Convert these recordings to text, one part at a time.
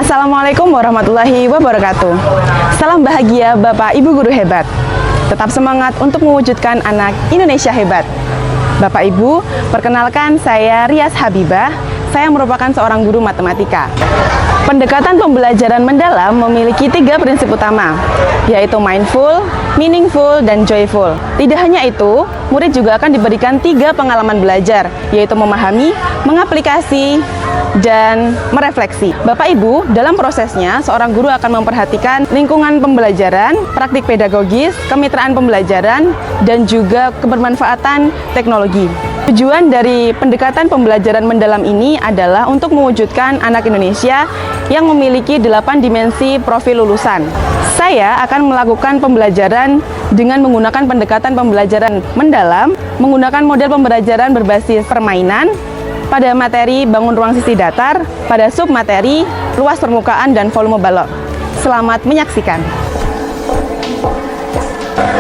Assalamualaikum warahmatullahi wabarakatuh. Salam bahagia Bapak Ibu guru hebat. Tetap semangat untuk mewujudkan anak Indonesia hebat. Bapak Ibu, perkenalkan saya Rias Habibah. Saya merupakan seorang guru matematika. Pendekatan pembelajaran mendalam memiliki 3 prinsip utama, yaitu mindful, meaningful, dan joyful. Tidak hanya itu, murid juga akan diberikan 3 pengalaman belajar, yaitu memahami, mengaplikasi, dan merefleksi. Bapak Ibu, dalam prosesnya, seorang guru akan memperhatikan lingkungan pembelajaran, praktik pedagogis, kemitraan pembelajaran, dan juga kebermanfaatan teknologi. Tujuan dari pendekatan pembelajaran mendalam ini adalah untuk mewujudkan anak Indonesia yang memiliki 8 dimensi profil lulusan. Saya akan melakukan pembelajaran dengan menggunakan pendekatan pembelajaran mendalam, menggunakan model pembelajaran berbasis permainan, pada materi bangun ruang sisi datar, pada submateri luas permukaan dan volume balok. Selamat menyaksikan.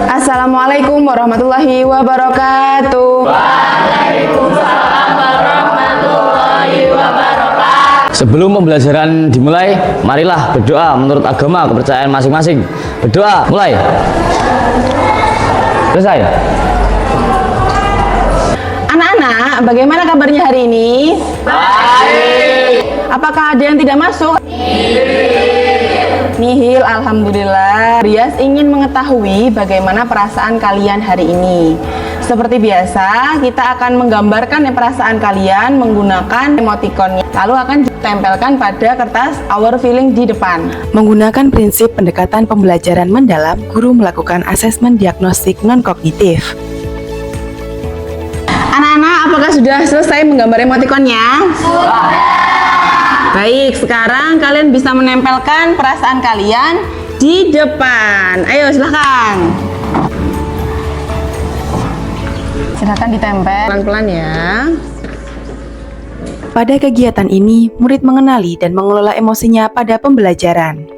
Assalamualaikum warahmatullahi wabarakatuh. Waalaikumsalam warahmatullahi wabarakatuh. Sebelum pembelajaran dimulai, marilah berdoa menurut agama kepercayaan masing-masing. Berdoa, mulai. Selesai. Anak-anak, bagaimana kabarnya hari ini? Baik. Apakah ada yang tidak masuk? Nihil, alhamdulillah. Rias ingin mengetahui bagaimana perasaan kalian hari ini. Seperti biasa, kita akan menggambarkan perasaan kalian menggunakan emoticon. Lalu akan ditempelkan pada kertas our feeling di depan. Menggunakan prinsip pendekatan pembelajaran mendalam, guru melakukan asesmen diagnostik non-kognitif. Anak-anak, apakah sudah selesai menggambar emoticonnya? Sudah. Baik, sekarang kalian bisa menempelkan perasaan kalian di depan. Ayo, silahkan. Silahkan ditempel pelan-pelan ya. Pada kegiatan ini, murid mengenali dan mengelola emosinya pada pembelajaran.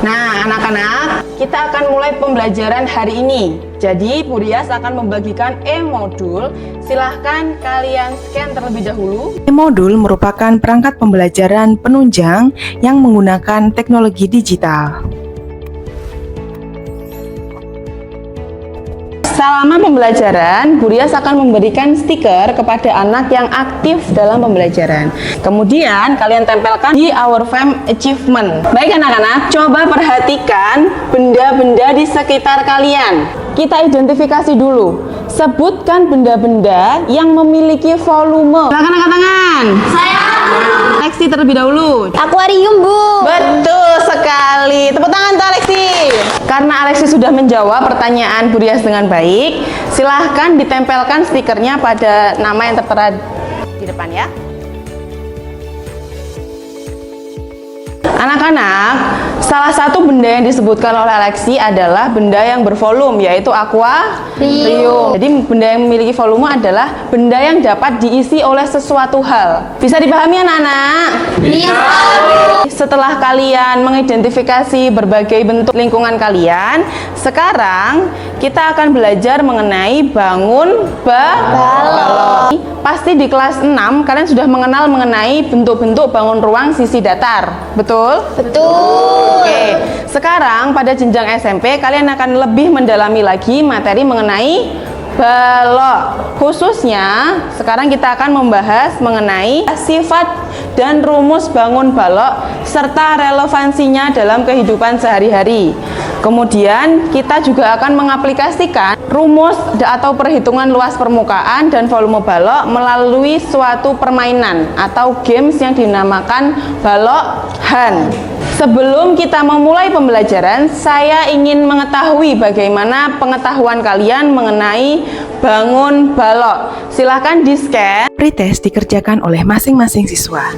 Nah, anak-anak, kita akan mulai pembelajaran hari ini. Jadi, Bu Rias akan membagikan e-modul. Silahkan kalian scan terlebih dahulu. E-modul merupakan perangkat pembelajaran penunjang yang menggunakan teknologi digital. Selama pembelajaran, Bu Rias akan memberikan stiker kepada anak yang aktif dalam pembelajaran. Kemudian, kalian tempelkan di Our Fam Achievement. Baik anak-anak, coba perhatikan benda-benda di sekitar kalian. Kita identifikasi dulu. Sebutkan benda-benda yang memiliki volume. Silakan angkat tangan. Saya Alexi terlebih dahulu. akuarium, Bu. Betul sekali. Tepuk tangan untuk Alexi. Karena Alexi sudah menjawab pertanyaan Bu Rias dengan baik, silahkan ditempelkan stikernya pada nama yang tertera di depan ya. Anak-anak, salah satu benda yang disebutkan oleh Alexi adalah benda yang bervolume, yaitu akuarium. Jadi benda yang memiliki volume adalah benda yang dapat diisi oleh sesuatu hal. Bisa dipahami anak-anak? Bisa. Setelah kalian mengidentifikasi berbagai bentuk lingkungan kalian, sekarang kita akan belajar mengenai bangun balok. Pasti di kelas 6 kalian sudah mengenal mengenai bentuk-bentuk bangun ruang sisi datar. Betul? Betul. Oke. Sekarang pada jenjang SMP kalian akan lebih mendalami lagi materi mengenai balok. Khususnya sekarang kita akan membahas mengenai sifat dan rumus bangun balok serta relevansinya dalam kehidupan sehari-hari. Kemudian kita juga akan mengaplikasikan rumus atau perhitungan luas permukaan dan volume balok melalui suatu permainan atau games yang dinamakan balokhan. Sebelum kita memulai pembelajaran, saya ingin mengetahui bagaimana pengetahuan kalian mengenai bangun balok. Silahkan di-scan. Pretest dikerjakan oleh masing-masing siswa.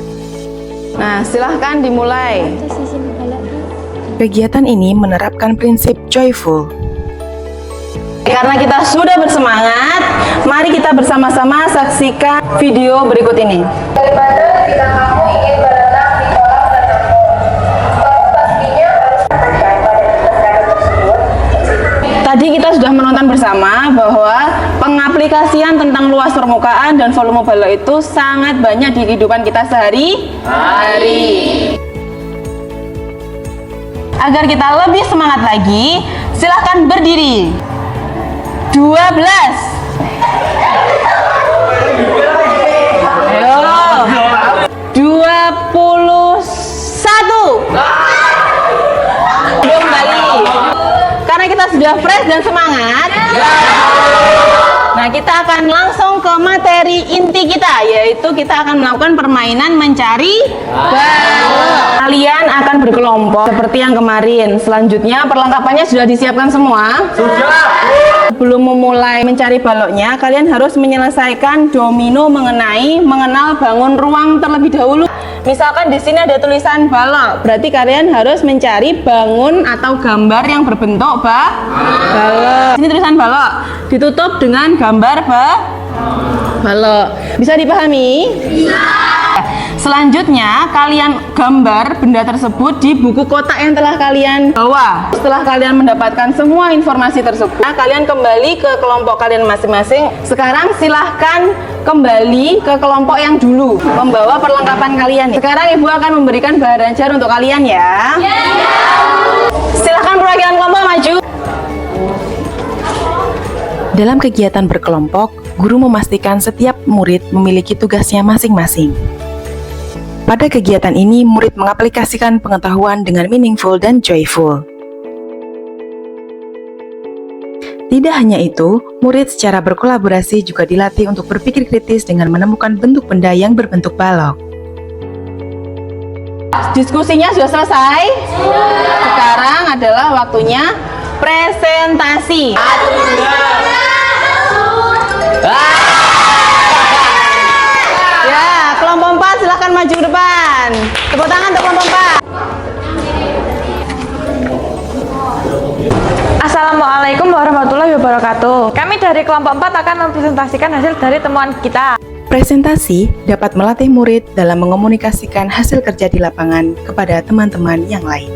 Nah, silahkan dimulai. Kegiatan ini menerapkan prinsip joyful. Karena kita sudah bersemangat, mari kita bersama-sama saksikan video berikut ini. Daripada jika kamu ingin berenang di kolam renangmu, kamu pastinya harus pada tersebut. Tadi kita sudah menonton bersama bahwa pengaplikasian Pengaplikasian tentang luas permukaan dan volume balok itu sangat banyak di kehidupan kita sehari-hari. Agar kita lebih semangat lagi, silahkan berdiri. 12. Ayo. 21. Kembali. Karena kita sudah fresh dan semangat. Nah, kita akan langsung ke materi inti kita, yaitu kita akan melakukan permainan mencari balok. Kalian akan berkelompok seperti yang kemarin. Selanjutnya perlengkapannya sudah disiapkan semua? Sudah. Sebelum memulai mencari baloknya, kalian harus menyelesaikan domino mengenal bangun ruang terlebih dahulu. Misalkan di sini ada tulisan balok, berarti kalian harus mencari bangun atau gambar yang berbentuk balok. Ini tulisan balok, ditutup dengan gambar balok. Bisa dipahami? Bisa. Selanjutnya, kalian gambar benda tersebut di buku kotak yang telah kalian bawa. Setelah kalian mendapatkan semua informasi tersebut, kalian kembali ke kelompok kalian masing-masing. Sekarang silahkan kembali ke kelompok yang dulu membawa perlengkapan kalian. Sekarang Ibu akan memberikan bahan ajar untuk kalian ya. Silahkan perwakilan kelompok maju. Dalam kegiatan berkelompok, guru memastikan setiap murid memiliki tugasnya masing-masing. Pada kegiatan ini, murid mengaplikasikan pengetahuan dengan meaningful dan joyful. Tidak hanya itu, murid secara berkolaborasi juga dilatih untuk berpikir kritis dengan menemukan bentuk benda yang berbentuk balok. Diskusinya sudah selesai? Sekarang adalah waktunya presentasi. Ya, kelompok 4 silahkan maju ke depan. Tepuk tangan untuk kelompok 4. Assalamualaikum warahmatullahi wabarakatuh. Kami dari kelompok 4 akan mempresentasikan hasil dari temuan kita. Presentasi dapat melatih murid dalam mengomunikasikan hasil kerja di lapangan kepada teman-teman yang lain.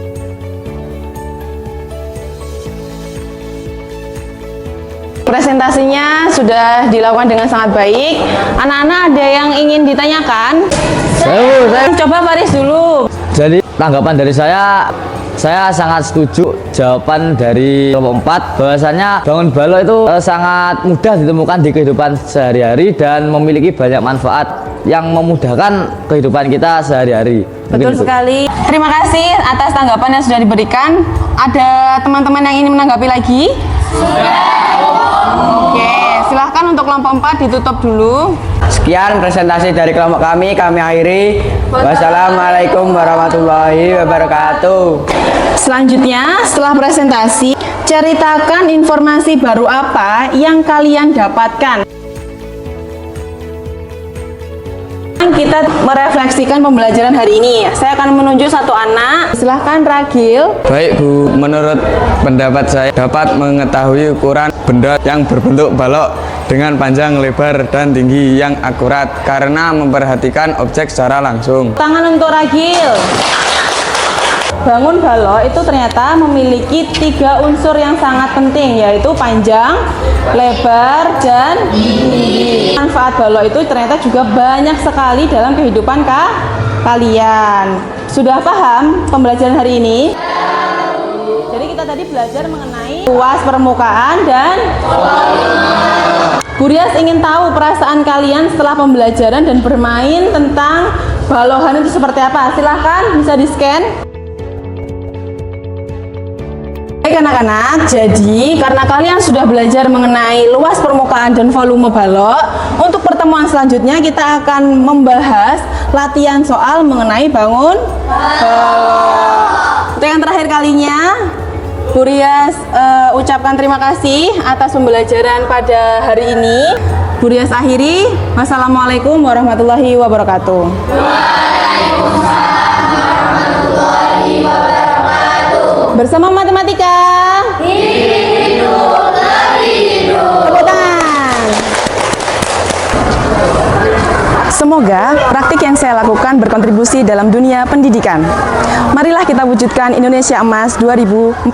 Presentasinya sudah dilakukan dengan sangat baik. Anak-anak ada yang ingin ditanyakan? Saya Coba baris dulu. Jadi tanggapan dari saya sangat setuju jawaban dari kelompok 4 bahwasanya bangun balok itu sangat mudah ditemukan di kehidupan sehari-hari dan memiliki banyak manfaat yang memudahkan kehidupan kita sehari-hari. Betul sekali. Terima kasih atas tanggapan yang sudah diberikan. Ada teman-teman yang ingin menanggapi lagi? Oke, silahkan untuk kelompok 4 ditutup dulu. Sekian presentasi dari kelompok kami akhiri. Wassalamualaikum warahmatullahi wabarakatuh. Selanjutnya, setelah presentasi, ceritakan informasi baru apa yang kalian dapatkan. Kita merefleksikan pembelajaran hari ini. Saya akan menunjuk satu anak. Silahkan Ragil. Baik Bu, menurut pendapat saya dapat mengetahui ukuran benda yang berbentuk balok dengan panjang, lebar, dan tinggi yang akurat karena memperhatikan objek secara langsung. Tangan untuk Ragil. Bangun balok itu ternyata memiliki 3 unsur yang sangat penting, yaitu panjang, lebar, dan tinggi. Manfaat balok itu ternyata juga banyak sekali dalam kehidupan kalian. Sudah paham pembelajaran hari ini? Jadi kita tadi belajar mengenai luas permukaan dan Bu Rias ingin tahu perasaan kalian setelah pembelajaran dan bermain tentang balohan itu seperti apa. Silahkan bisa di-scan. Baik anak-anak, jadi karena kalian sudah belajar mengenai luas permukaan dan volume balok, untuk pertemuan selanjutnya kita akan membahas latihan soal mengenai bangun balok. Untuk yang terakhir kalinya, Bu Rias ucapkan terima kasih atas pembelajaran pada hari ini. Bu Rias akhiri. Wassalamualaikum warahmatullahi wabarakatuh. Bersama matematika. Tepuk tangan. Semoga praktik yang saya lakukan berkontribusi dalam dunia pendidikan. Marilah kita wujudkan Indonesia Emas 2045.